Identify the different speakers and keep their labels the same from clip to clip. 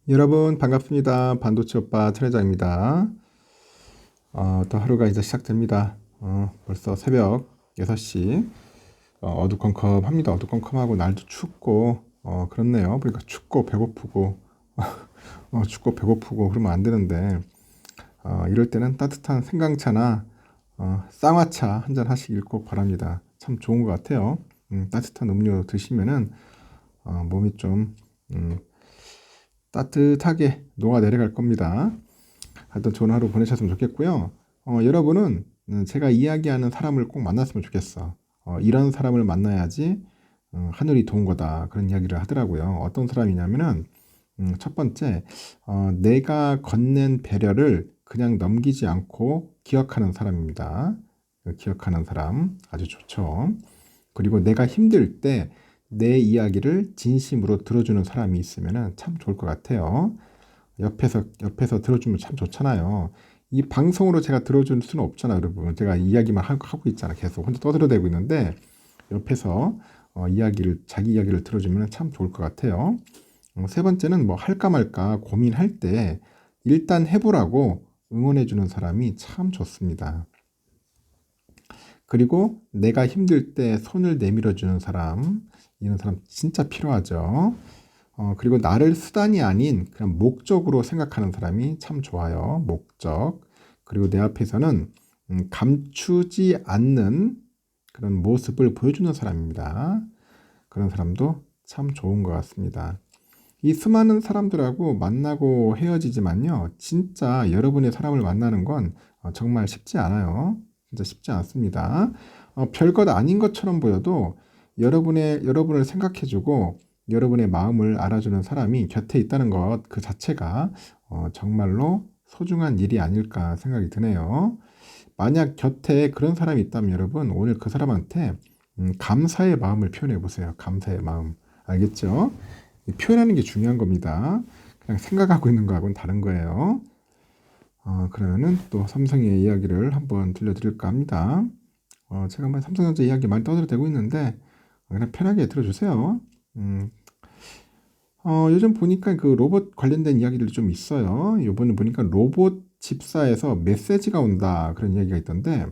Speaker 1: 여러분 반갑습니다. 반도체 오빠 천 회장입니다. 또 하루가 이제 시작됩니다. 벌써 새벽 6시. 어두컴컴합니다. 어두컴컴하고 날도 춥고 그렇네요. 그러니까 춥고 배고프고 춥고 배고프고 그러면 안 되는데 이럴 때는 따뜻한 생강차나 쌍화차 한잔 하시길 꼭 바랍니다. 참 좋은 것 같아요. 따뜻한 음료 드시면은 몸이 좀 따뜻하게 녹아 내려갈 겁니다. 하여튼 좋은 하루 보내셨으면 좋겠고요. 여러분은 제가 이야기하는 사람을 꼭 만났으면 좋겠어. 이런 사람을 만나야지 하늘이 도운 거다. 그런 이야기를 하더라고요. 어떤 사람이냐면은 첫 번째, 내가 건넨 배려를 그냥 넘기지 않고 기억하는 사람입니다. 기억하는 사람 아주 좋죠. 그리고 내가 힘들 때 내 이야기를 진심으로 들어주는 사람이 있으면 참 좋을 것 같아요. 옆에서 들어주면 참 좋잖아요. 이 방송으로 제가 들어줄 수는 없잖아요, 여러분. 제가 이야기만 하고 있잖아. 계속 혼자 떠들어대고 있는데 옆에서 자기 이야기를 들어주면 참 좋을 것 같아요. 세 번째는 뭐 할까 말까 고민할 때 일단 해보라고 응원해주는 사람이 참 좋습니다. 그리고 내가 힘들 때 손을 내밀어주는 사람, 이런 사람 진짜 필요하죠. 그리고 나를 수단이 아닌 그냥 목적으로 생각하는 사람이 참 좋아요. 목적. 그리고 내 앞에서는 감추지 않는 그런 모습을 보여주는 사람입니다. 그런 사람도 참 좋은 것 같습니다. 이 수많은 사람들하고 만나고 헤어지지만요. 진짜 여러분의 사람을 만나는 건 정말 쉽지 않아요. 진짜 쉽지 않습니다. 별것 아닌 것처럼 보여도 여러분을 생각해주고 여러분의 마음을 알아주는 사람이 곁에 있다는 것 그 자체가 정말로 소중한 일이 아닐까 생각이 드네요. 만약 곁에 그런 사람이 있다면 여러분 오늘 그 사람한테 감사의 마음을 표현해 보세요. 감사의 마음. 알겠죠? 표현하는 게 중요한 겁니다. 그냥 생각하고 있는 거하고는 다른 거예요. 그러면은 또 삼성의 이야기를 한번 들려드릴까 합니다. 제가 뭐 삼성전자 이야기 많이 떠들어대고 있는데 그냥 편하게 들어주세요. 요즘 보니까 그 로봇 관련된 이야기들이 좀 있어요. 요번에 보니까 로봇 집사에서 메시지가 온다 그런 이야기가 있던데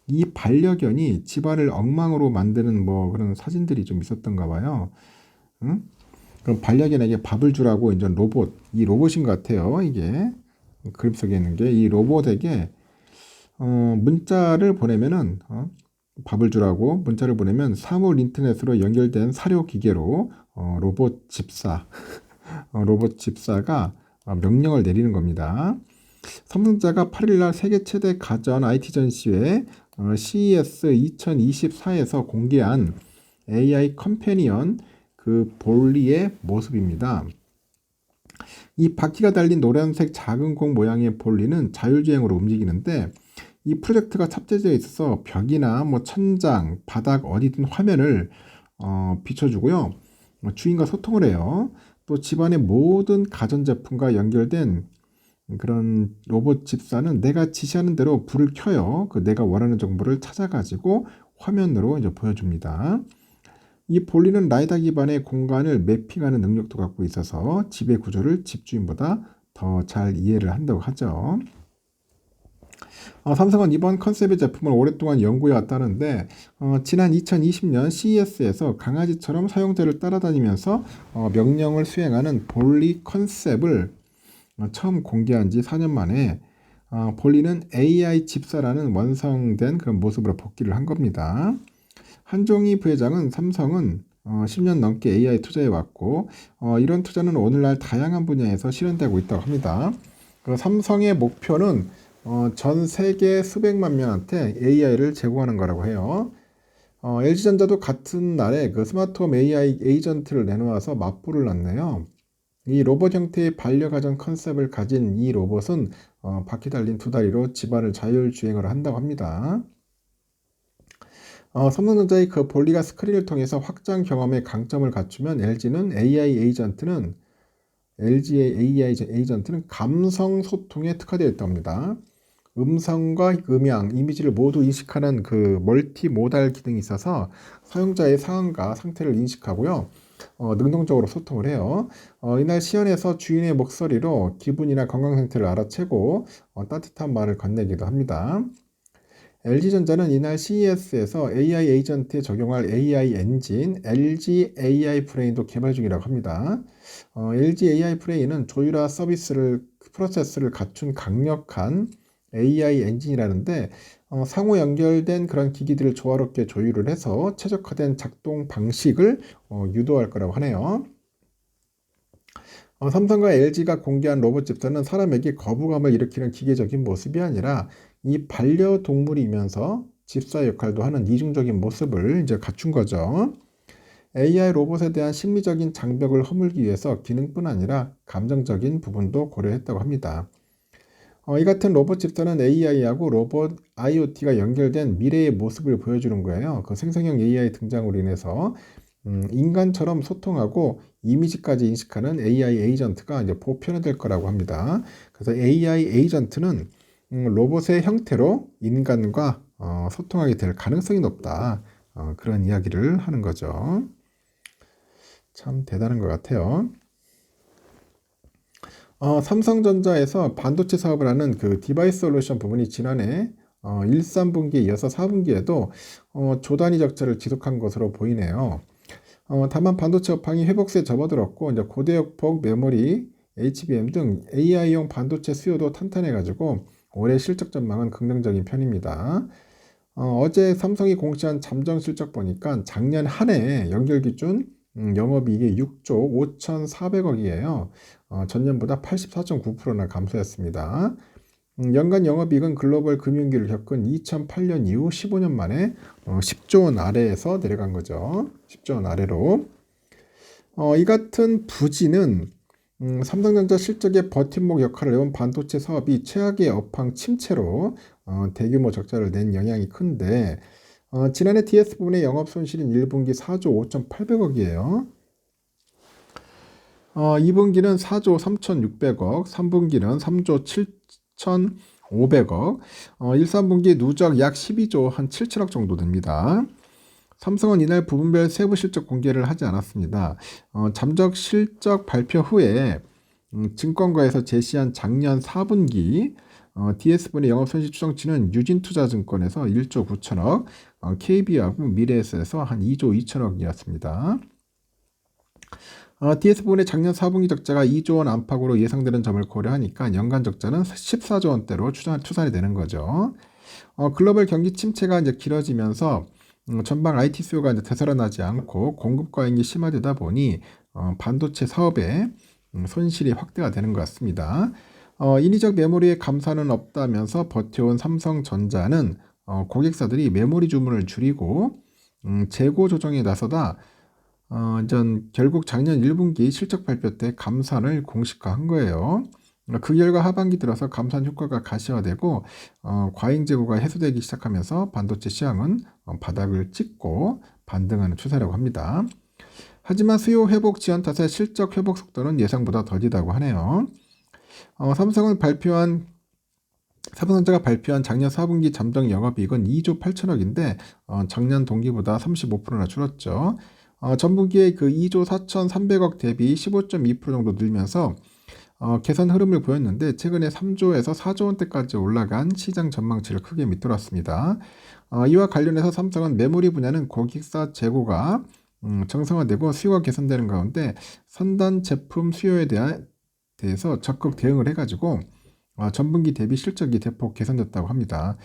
Speaker 1: 이 반려견이 집안을 엉망으로 만드는 뭐 그런 사진들이 좀 있었던가 봐요. 응? 그럼 반려견에게 밥을 주라고 이제 이 로봇인 것 같아요. 이게 그림 속에 있는 게 이 로봇에게 문자를 보내면은 밥을 주라고 문자를 보내면 사물 인터넷으로 연결된 사료 기계로 로봇 집사가 명령을 내리는 겁니다. 삼성자가 8일날 세계 최대 가전 IT 전시회 CES 2024에서 공개한 AI 컴패니언 그 볼리의 모습입니다. 이 바퀴가 달린 노란색 작은 공 모양의 볼리는 자율주행으로 움직이는데 이 프로젝트가 탑재되어 있어서 벽이나 뭐 천장, 바닥 어디든 화면을 비춰주고요. 주인과 소통을 해요. 또 집안의 모든 가전제품과 연결된 그런 로봇 집사는 내가 지시하는 대로 불을 켜요. 그 내가 원하는 정보를 찾아가지고 화면으로 이제 보여줍니다. 이 볼리는 라이다 기반의 공간을 매핑하는 능력도 갖고 있어서 집의 구조를 집주인보다 더 잘 이해를 한다고 하죠. 삼성은 이번 컨셉의 제품을 오랫동안 연구해 왔다는데 지난 2020년 CES에서 강아지처럼 사용자를 따라다니면서 명령을 수행하는 볼리 컨셉을 처음 공개한 지 4년 만에 볼리는 AI 집사라는 완성된 그런 모습으로 복귀를 한 겁니다. 한종희 부회장은 삼성은 10년 넘게 AI 투자해 왔고 이런 투자는 오늘날 다양한 분야에서 실현되고 있다고 합니다. 그 삼성의 목표는 전 세계 수백만 명한테 AI를 제공하는 거라고 해요. LG전자도 같은 날에 그 스마트홈 AI 에이전트를 내놓아서 맞불을 놨네요. 이 로봇 형태의 반려가전 컨셉을 가진 이 로봇은 바퀴 달린 두 다리로 집안을 자율주행을 한다고 합니다. 삼성전자의 그 볼리가 스크린을 통해서 확장 경험의 강점을 갖추면 LG의 AI 에이전트는 감성 소통에 특화되어 있다고 합니다. 음성과 음향, 이미지를 모두 인식하는 그 멀티모달 기능이 있어서 사용자의 상황과 상태를 인식하고요. 능동적으로 소통을 해요. 이날 시연에서 주인의 목소리로 기분이나 건강 상태를 알아채고 따뜻한 말을 건네기도 합니다. LG전자는 이날 CES에서 AI 에이전트에 적용할 AI 엔진 LG AI 프레임도 개발 중이라고 합니다. LG AI 프레임은 조율화 프로세스를 갖춘 강력한 AI 엔진이라는데 상호 연결된 그런 기기들을 조화롭게 조율을 해서 최적화된 작동 방식을 유도할 거라고 하네요. 삼성과 LG가 공개한 로봇 집사는 사람에게 거부감을 일으키는 기계적인 모습이 아니라 이 반려동물이면서 집사 역할도 하는 이중적인 모습을 이제 갖춘 거죠. AI 로봇에 대한 심리적인 장벽을 허물기 위해서 기능뿐 아니라 감정적인 부분도 고려했다고 합니다. 이 같은 로봇 집사는 AI하고 로봇 IoT가 연결된 미래의 모습을 보여주는 거예요. 그 생성형 AI 등장으로 인해서 인간처럼 소통하고 이미지까지 인식하는 AI 에이전트가 이제 보편화될 거라고 합니다. 그래서 AI 에이전트는 로봇의 형태로 인간과 소통하게 될 가능성이 높다. 그런 이야기를 하는 거죠. 참 대단한 것 같아요. 삼성전자에서 반도체 사업을 하는 그 디바이스 솔루션 부분이 지난해 1, 3분기에 이어서 4분기에도 조단위 적자를 지속한 것으로 보이네요. 다만 반도체 업황이 회복세에 접어들었고 이제 고대역폭 메모리, HBM 등 AI용 반도체 수요도 탄탄해가지고 올해 실적 전망은 긍정적인 편입니다. 어제 삼성이 공시한 잠정 실적 보니까 작년 한 해 연결 기준 영업이익이 6조 5,400억이에요. 전년보다 84.9%나 감소했습니다. 연간 영업이익은 글로벌 금융위기를 겪은 2008년 이후 15년 만에 10조 원 아래에서 내려간 거죠. 10조 원 아래로. 이 같은 부진은 삼성전자 실적의 버팀목 역할을 해온 반도체 사업이 최악의 업황 침체로 대규모 적자를 낸 영향이 큰데 지난해 DS 부분의 영업 손실인 1분기 4조 5,800억이에요. 2분기는 4조 3,600억, 3분기는 3조 7,500억, 1, 3분기 누적 약 12조 한 7천억 정도 됩니다. 삼성은 이날 부분별 세부 실적 공개를 하지 않았습니다. 잠적 실적 발표 후에 증권가에서 제시한 작년 4분기 DS분의 영업손실 추정치는 유진투자증권에서 1조 9천억, KB하고 미래에셋에서 한 2조 2천억이었습니다. DS분의 작년 4분기 적자가 2조 원 안팎으로 예상되는 점을 고려하니까 연간 적자는 14조 원대로 추산이 되는 거죠. 글로벌 경기 침체가 이제 길어지면서 전방 IT 수요가 이제 되살아나지 않고 공급 과잉이 심화되다 보니 반도체 사업에 손실이 확대가 되는 것 같습니다. 인위적 메모리의 감산은 없다면서 버텨온 삼성전자는 고객사들이 메모리 주문을 줄이고 재고 조정에 나서다 결국 작년 1분기 실적 발표 때 감산을 공식화한 거예요. 그 결과 하반기 들어서 감산 효과가 가시화되고 과잉 재고가 해소되기 시작하면서 반도체 시장은 바닥을 찍고 반등하는 추세라고 합니다. 하지만 수요 회복 지연 탓에 실적 회복 속도는 예상보다 더디다고 하네요. 삼성전자가 발표한 작년 4분기 잠정 영업이익은 2조 8천억인데 작년 동기보다 35%나 줄었죠. 전분기에 그 2조 4,300억 대비 15.2% 정도 늘면서 개선 흐름을 보였는데 최근에 3조에서 4조 원대까지 올라간 시장 전망치를 크게 밑돌았습니다. 이와 관련해서 삼성은 메모리 분야는 고객사 재고가 정상화되고 수요가 개선되는 가운데 선단 제품 수요에 대해서 적극 대응을 해가지고 전분기 대비 실적이 대폭 개선됐다고 합니다.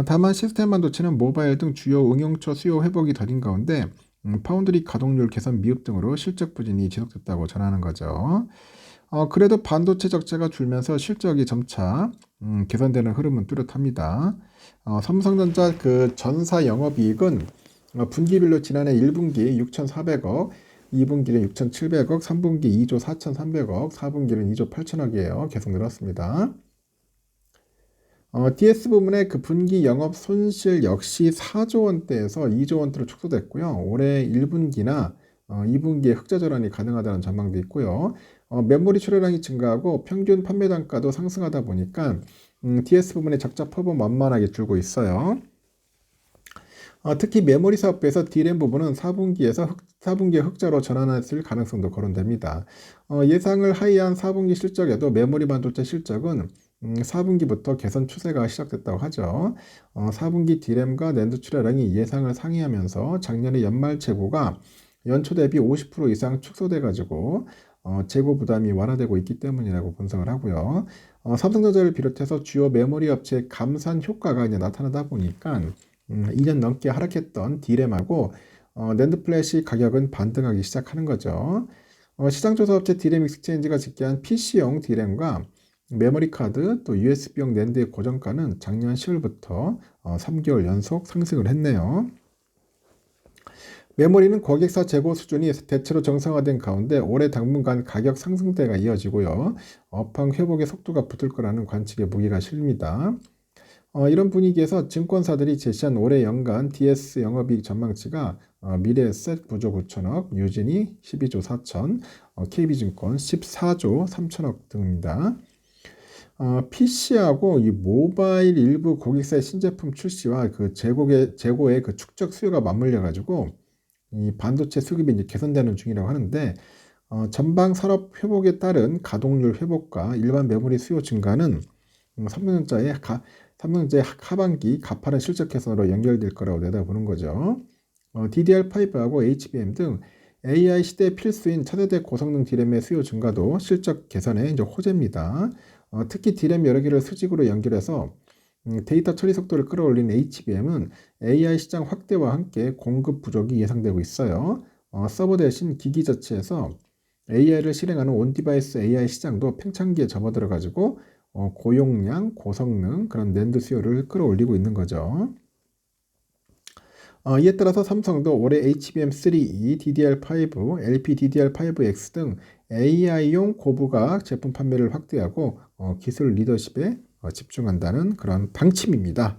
Speaker 1: 다만 시스템 반도체는 모바일 등 주요 응용처 수요 회복이 더딘 가운데 파운드리 가동률 개선 미흡 등으로 실적 부진이 지속됐다고 전하는 거죠. 그래도 반도체 적자가 줄면서 실적이 점차 개선되는 흐름은 뚜렷합니다. 삼성전자 그 전사 영업이익은 분기별로 지난해 1분기 6,400억, 2분기는 6,700억, 3분기 2조 4,300억, 4분기는 2조 8천억이에요. 계속 늘었습니다. DS 부문의 그 분기 영업 손실 역시 4조 원대에서 2조 원대로 축소됐고요. 올해 1분기나 2분기에 흑자 전환이 가능하다는 전망도 있고요. 메모리 출하량이 증가하고 평균 판매 단가도 상승하다 보니까 DS 부문의 적자 폭은 만만하게 줄고 있어요. 특히 메모리 사업부에서 D램 부분은 4분기에 흑자로 전환했을 가능성도 거론됩니다. 예상을 하회한 4분기 실적에도 메모리 반도체 실적은 4분기부터 개선 추세가 시작됐다고 하죠. 4분기 D램과 낸드 출하량이 예상을 상회하면서 작년의 연말 재고가 연초 대비 50% 이상 축소돼 가지고 재고 부담이 완화되고 있기 때문이라고 분석을 하고요. 삼성전자를 비롯해서 주요 메모리 업체의 감산 효과가 이제 나타나다 보니까 2년 넘게 하락했던 D램하고 낸드 플래시 가격은 반등하기 시작하는 거죠. 시장조사 업체 D램 익스체인지가 집계한 PC용 D램과 메모리 카드 또 USB용 낸드의 고정가는 작년 10월부터 3개월 연속 상승을 했네요. 메모리는 고객사 재고 수준이 대체로 정상화된 가운데 올해 당분간 가격 상승세가 이어지고요. 업황 회복의 속도가 붙을 거라는 관측에 무게가 실립니다. 이런 분위기에서 증권사들이 제시한 올해 연간 DS 영업이익 전망치가 미래에셋 9조 9천억, 유진이 12조 4천, KB증권 14조 3천억 등입니다. PC하고 이 모바일 일부 고객사의 신제품 출시와 그 재고의 그 축적 수요가 맞물려 가지고 이 반도체 수급이 이제 개선되는 중이라고 하는데 전방 산업 회복에 따른 가동률 회복과 일반 메모리 수요 증가는 삼성전자의 하반기 가파른 실적 개선으로 연결될 거라고 내다보는 거죠. DDR5하고 HBM 등 AI 시대 필수인 차세대 고성능 D램의 수요 증가도 실적 개선에 이제 호재입니다. 특히 D램 여러 개를 수직으로 연결해서 데이터 처리 속도를 끌어올린 HBM은 AI 시장 확대와 함께 공급 부족이 예상되고 있어요. 서버 대신 기기 자체에서 AI를 실행하는 온디바이스 AI 시장도 팽창기에 접어들어 가지고 고용량, 고성능 그런 낸드 수요를 끌어올리고 있는 거죠. 이에 따라서 삼성도 올해 HBM3E, DDR5, LPDDR5X 등 AI용 고부가 제품 판매를 확대하고 기술 리더십에 집중한다는 그런 방침입니다.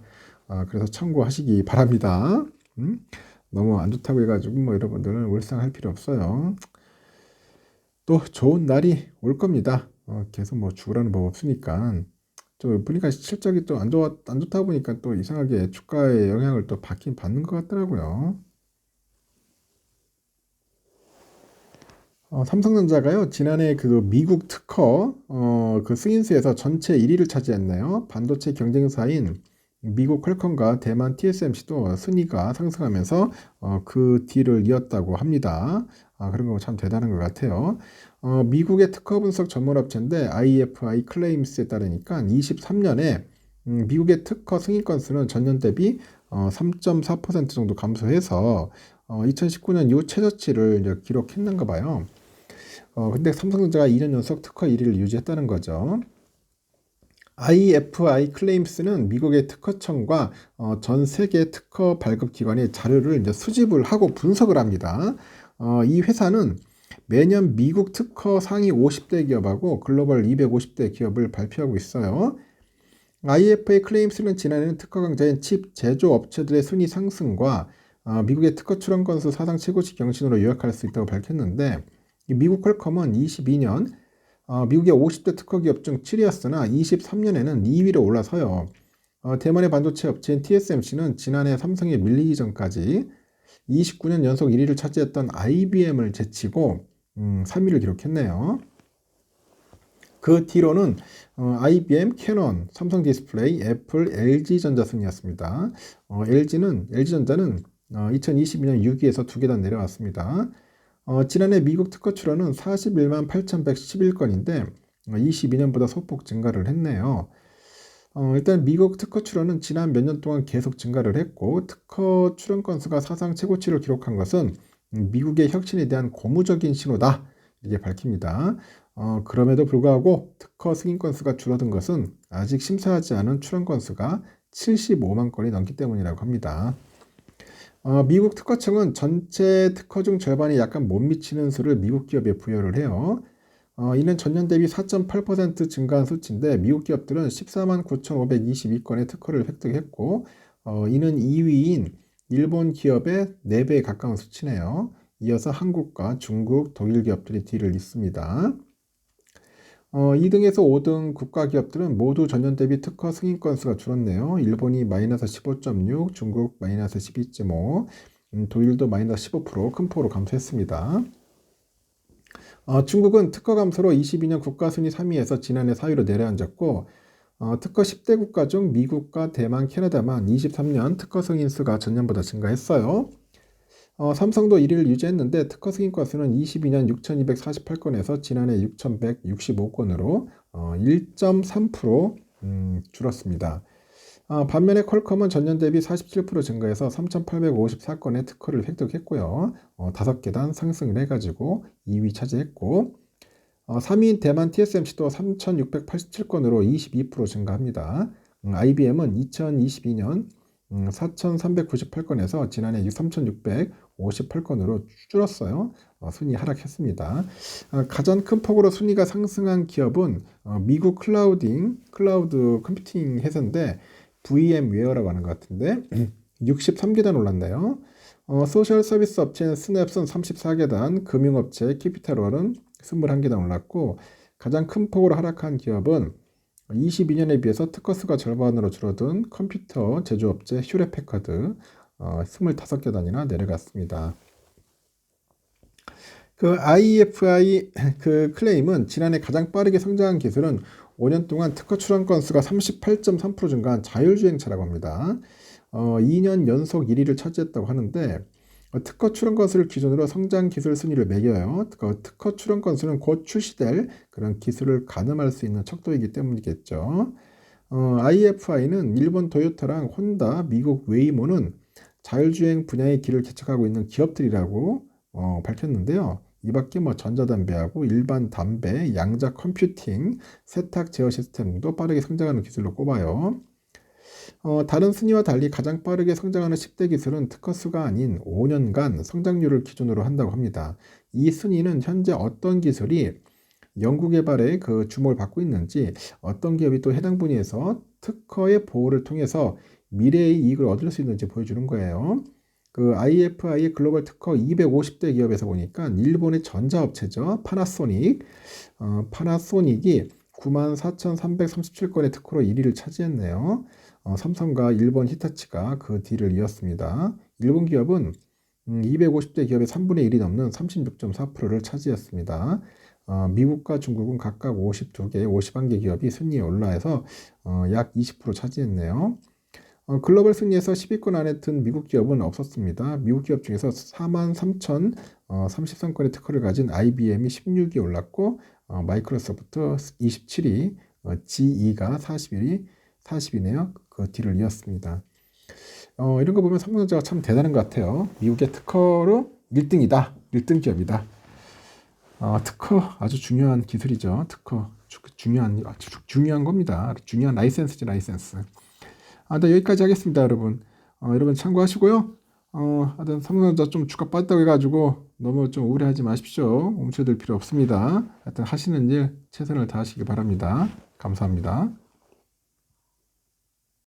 Speaker 1: 그래서 참고하시기 바랍니다. 너무 안 좋다고 해가지고 뭐 여러분들은 울상할 필요 없어요. 또 좋은 날이 올 겁니다. 계속 뭐 죽으라는 법 없으니까. 또 보니까 실적이 또 안 좋다 보니까 또 이상하게 주가의 영향을 또 받는 것 같더라고요. 삼성전자가요, 지난해 그 미국 특허, 그 승인수에서 전체 1위를 차지했네요. 반도체 경쟁사인 미국 퀄컴과 대만 TSMC도 순위가 상승하면서 그 뒤를 이었다고 합니다. 그런 거 참 대단한 것 같아요. 미국의 특허 분석 전문 업체인데 IFI 클레임스에 따르니까 23년에 미국의 특허 승인 건수는 전년 대비 3.4% 정도 감소해서 2019년 이후 최저치를 이제 기록했는가 봐요. 근데 삼성전자가 2년 연속 특허 1위를 유지했다는 거죠. IFI 클레임스는 미국의 특허청과 전 세계 특허 발급 기관의 자료를 이제 수집을 하고 분석을 합니다. 이 회사는 매년 미국 특허 상위 50대 기업하고 글로벌 250대 기업을 발표하고 있어요. IFA 클레임스는 지난해는 특허 강자인 칩 제조 업체들의 순위 상승과 미국의 특허 출원 건수 사상 최고치 경신으로 요약할 수 있다고 밝혔는데, 미국 퀄컴은 22년 미국의 50대 특허 기업 중 7위였으나 23년에는 2위로 올라서요. 대만의 반도체 업체인 TSMC는 지난해 삼성에 밀리기 전까지 29년 연속 1위를 차지했던 IBM을 제치고 3위를 기록했네요. 그 뒤로는 IBM, 캐논, 삼성 디스플레이, 애플, LG전자 순이었습니다. LG전자는 2022년 6위에서 2계단 내려왔습니다. 지난해 미국 특허 출원은 41만 8,111건인데 22년보다 소폭 증가를 했네요. 일단 미국 특허 출원은 지난 몇 년 동안 계속 증가를 했고, 특허 출원 건수가 사상 최고치를 기록한 것은 미국의 혁신에 대한 고무적인 신호다, 이게 밝힙니다. 그럼에도 불구하고 특허 승인 건수가 줄어든 것은 아직 심사하지 않은 출원 건수가 75만 건이 넘기 때문이라고 합니다. 미국 특허청은 전체 특허 중 절반이 약간 못 미치는 수를 미국 기업에 부여를 해요. 이는 전년 대비 4.8% 증가한 수치인데 미국 기업들은 14만 9,522건의 특허를 획득했고 이는 2위인 일본 기업의 4배에 가까운 수치네요. 이어서 한국과 중국, 독일 기업들이 뒤를 잇습니다. 2등에서 5등 국가 기업들은 모두 전년 대비 특허 승인 건수가 줄었네요. 일본이 마이너스 15.6, 중국 마이너스 12.5, 독일도 마이너스 15%, 큰 폭으로 감소했습니다. 중국은 특허 감소로 22년 국가 순위 3위에서 지난해 4위로 내려앉았고, 특허 10대 국가 중 미국과 대만, 캐나다만 23년 특허 승인 수가 전년보다 증가했어요. 삼성도 1위를 유지했는데 특허 승인 건수는 22년 6,248건에서 지난해 6,165건으로 1.3% 줄었습니다. 반면에 퀄컴은 전년 대비 47% 증가해서 3,854건의 특허를 획득했고요. 5계단 상승을 해가지고 2위 차지했고, 3위인 대만 TSMC도 3,687건으로 22% 증가합니다. IBM은 2022년 4,398건에서 지난해 3,658건으로 줄었어요. 순위 하락했습니다. 가장 큰 폭으로 순위가 상승한 기업은 미국 클라우드 컴퓨팅 회사인데 VM웨어라고 하는 것 같은데 63계단 올랐네요. 소셜 서비스 업체는 스냅슨 34계단, 금융업체 캐피탈원은 21계단 올랐고, 가장 큰 폭으로 하락한 기업은 22년에 비해서 특허 수가 절반으로 줄어든 컴퓨터 제조업체 휴렛패커드 25계단이나 내려갔습니다. 그 IFI 그 클레임은 지난해 가장 빠르게 성장한 기술은 5년 동안 특허 출원 건수가 38.3% 증가한 자율주행차라고 합니다. 2년 연속 1위를 차지했다고 하는데 특허 출원 건수를 기준으로 성장 기술 순위를 매겨요. 특허 출원 건수는 곧 출시될 그런 기술을 가늠할 수 있는 척도이기 때문이겠죠. IFI는 일본 도요타랑 혼다, 미국 웨이모는 자율주행 분야의 길을 개척하고 있는 기업들이라고 밝혔는데요. 이 밖에 뭐 전자담배하고 일반 담배, 양자 컴퓨팅, 세탁 제어 시스템 등도 빠르게 성장하는 기술로 꼽아요. 다른 순위와 달리 가장 빠르게 성장하는 10대 기술은 특허 수가 아닌 5년간 성장률을 기준으로 한다고 합니다. 이 순위는 현재 어떤 기술이 연구개발에 그 주목을 받고 있는지, 어떤 기업이 또 해당 분야에서 특허의 보호를 통해서 미래의 이익을 얻을 수 있는지 보여주는 거예요. 그 IFI의 글로벌 특허 250대 기업에서 보니까 일본의 전자업체죠. 파나소닉이 94,337건의 특허로 1위를 차지했네요. 삼성과 일본 히타치가 그 뒤를 이었습니다. 일본 기업은 250대 기업의 3분의 1이 넘는 36.4%를 차지했습니다. 미국과 중국은 각각 52개, 51개 기업이 순위에 올라해서 약 20% 차지했네요. 글로벌 순위에서 10위권 안에 든 미국 기업은 없었습니다. 미국 기업 중에서 43,033건의 특허를 가진 IBM이 16위에 올랐고, 마이크로소프트 27위, GE가 40위네요. 그 뒤를 이었습니다. 이런 거 보면 삼성전자가 참 대단한 것 같아요. 미국의 특허로 1등이다. 1등 기업이다. 특허 아주 중요한 기술이죠. 특허 중요한 겁니다. 중요한 라이센스지, 라이센스. 네, 여기까지 하겠습니다, 여러분. 여러분 참고하시고요. 하여튼 삼성전자 좀 주가 빠졌다고 해가지고 너무 좀 우울해하지 마십시오. 움츠러들 필요 없습니다. 하여튼 하시는 일 최선을 다하시기 바랍니다. 감사합니다.